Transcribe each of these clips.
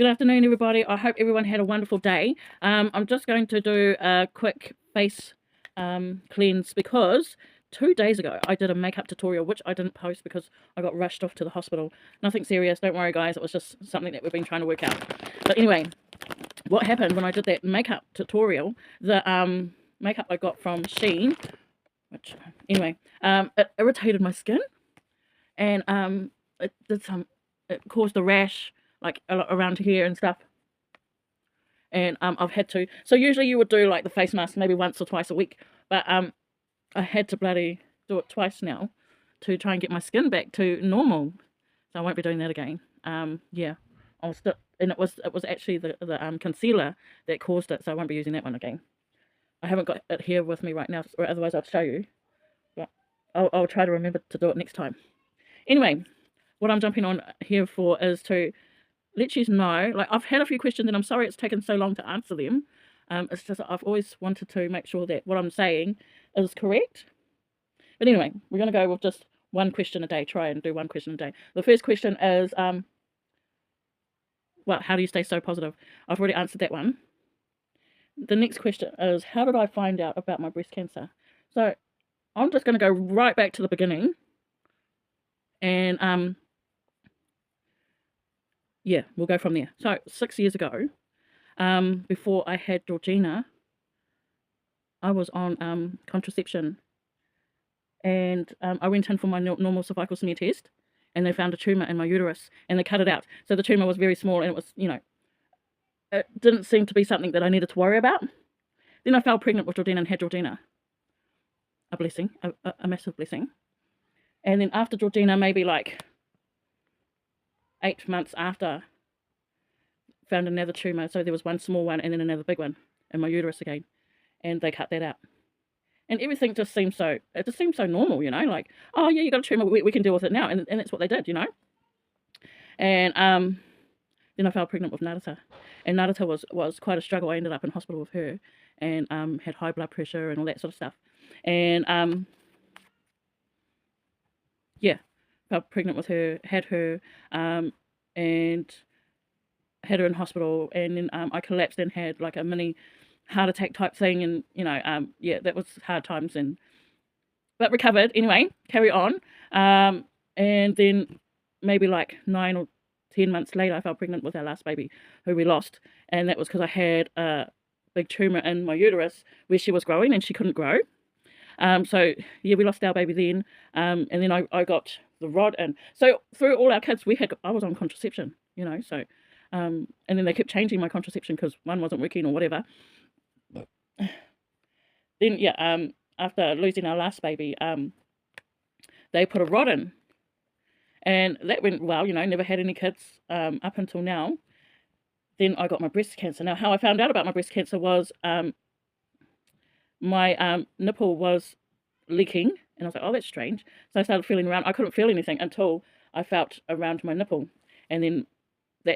Good afternoon, everybody. I hope everyone had a wonderful day. I'm just going to do a quick face cleanse because 2 days ago I did a makeup tutorial which I didn't post because I got rushed off to the hospital. Nothing serious, don't worry guys, it was just something that we've been trying to work out. But anyway, what happened when I did that makeup tutorial, the makeup I got from Shein, which anyway, it irritated my skin, and it caused a rash like around here and stuff. And I've had to, so usually you would do like the face mask maybe once or twice a week, but I had to bloody do it twice now to try and get my skin back to normal. So I won't be doing that again. Yeah, I'll still, and it was actually the concealer that caused it, so I won't be using that one again. I haven't got it here with me right now, or otherwise I'll show you, but I'll try to remember to do it next time. Anyway, what I'm jumping on here for is to let you know, like, I've had a few questions and I'm sorry it's taken so long to answer them. It's just I've always wanted to make sure that what I'm saying is correct. But anyway, we're going to go with just one question a day, try and do one question a day. The first question is, well, how do you stay so positive? I've already answered that one. The next question is, how did I find out about my breast cancer? So I'm just going to go right back to the beginning. And yeah, we'll go from there. So 6 years ago, before I had Georgina, I was on contraception, and I went in for my normal cervical smear test, and they found a tumour in my uterus, and they cut it out. So the tumour was very small, and it was, you know, it didn't seem to be something that I needed to worry about. Then I fell pregnant with Georgina and had Georgina. A blessing, a massive blessing. And then after Georgina, maybe like 8 months after, found another tumour. So there was one small one and then another big one in my uterus again, and they cut that out. And everything just seemed so, it just seemed so normal, you know, like, oh yeah, you got a tumour, we can deal with it now. And that's what they did, you know. And then I fell pregnant with Narita. And Narita was quite a struggle. I ended up in hospital with her, and had high blood pressure and all that sort of stuff. And yeah, fell pregnant with her, had her, and had her in hospital, and then I collapsed and had like a mini heart attack type thing, and you know, yeah, that was hard times, but recovered anyway, carry on. And then maybe like 9 or 10 months later, I fell pregnant with our last baby, who we lost, and that was because I had a big tumour in my uterus where she was growing and she couldn't grow. So yeah, we lost our baby then, and then I got the rod in. So through all our kids, I was on contraception, you know, so and then they kept changing my contraception because one wasn't working or whatever. Then yeah, after losing our last baby, they put a rod in, and that went well, you know, never had any kids up until now. Then I got my breast cancer. Now, how I found out about my breast cancer was my nipple was leaking, and I was like, oh, that's strange. So I started feeling around. I couldn't feel anything until I felt around my nipple, and then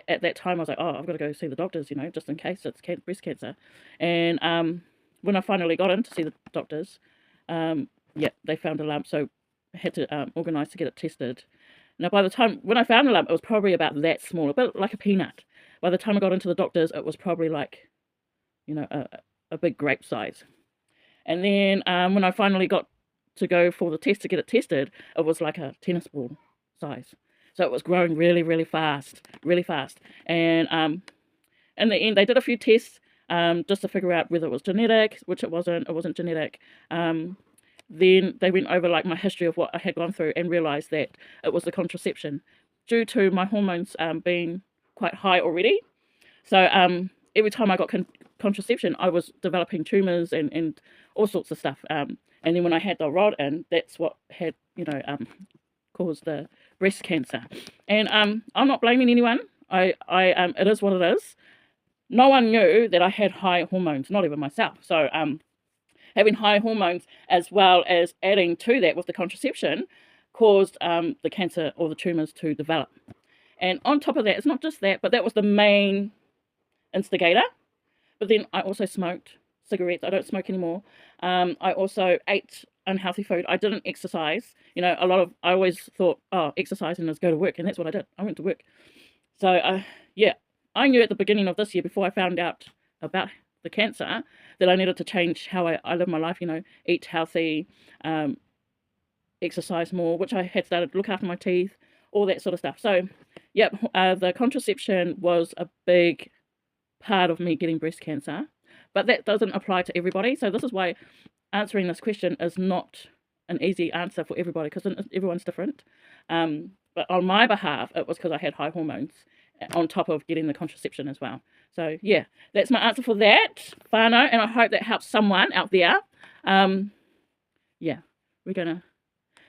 at that time I was like, oh, I've got to go see the doctors, you know, just in case it's breast cancer. And when I finally got in to see the doctors, yeah, they found a lump, so I had to organise to get it tested. Now, by the time when I found the lump, it was probably about that small, a bit like a peanut. By the time I got into the doctors, it was probably like, you know, a big grape size. And then when I finally got to go for the test to get it tested, it was like a tennis ball size. So it was growing really, really fast, really fast. And in the end, they did a few tests just to figure out whether it was genetic, which it wasn't genetic. Then they went over like my history of what I had gone through and realised that it was the contraception due to my hormones being quite high already. So every time I got contraception, I was developing tumours and all sorts of stuff. And then when I had the rod in, that's what had, you know, caused the breast cancer. And I'm not blaming anyone. It is what it is. No one knew that I had high hormones, not even myself. So having high hormones as well as adding to that with the contraception caused the cancer or the tumours to develop. And on top of that, it's not just that, but that was the main instigator. But then I also smoked cigarettes. I don't smoke anymore. I also ate unhealthy food. I didn't exercise. You know, I always thought, oh, exercising is go to work, and that's what I did. I went to work. So yeah, I knew at the beginning of this year, before I found out about the cancer, that I needed to change how I live my life, you know, eat healthy, exercise more, which I had started to look after my teeth, all that sort of stuff. So, yep, the contraception was a big part of me getting breast cancer, but that doesn't apply to everybody. So this is why answering this question is not an easy answer for everybody, because everyone's different. But on my behalf, it was because I had high hormones on top of getting the contraception as well. So yeah, that's my answer for that, whānau, and I hope that helps someone out there. Yeah,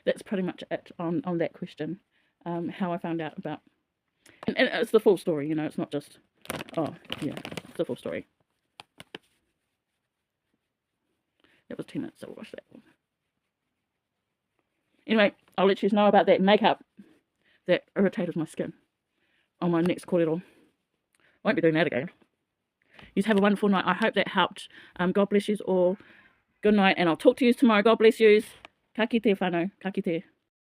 that's pretty much it on that question, how I found out about, and it's the full story, you know, it's not just, oh yeah, it's the full story. That was 10 minutes, so we'll watch that one. Anyway, I'll let you know about that makeup that irritated my skin on my next kōrero. Won't be doing that again. You have a wonderful night. I hope that helped. God bless you all. Good night, and I'll talk to you tomorrow. God bless you. Ka kite whānau. Ka kite.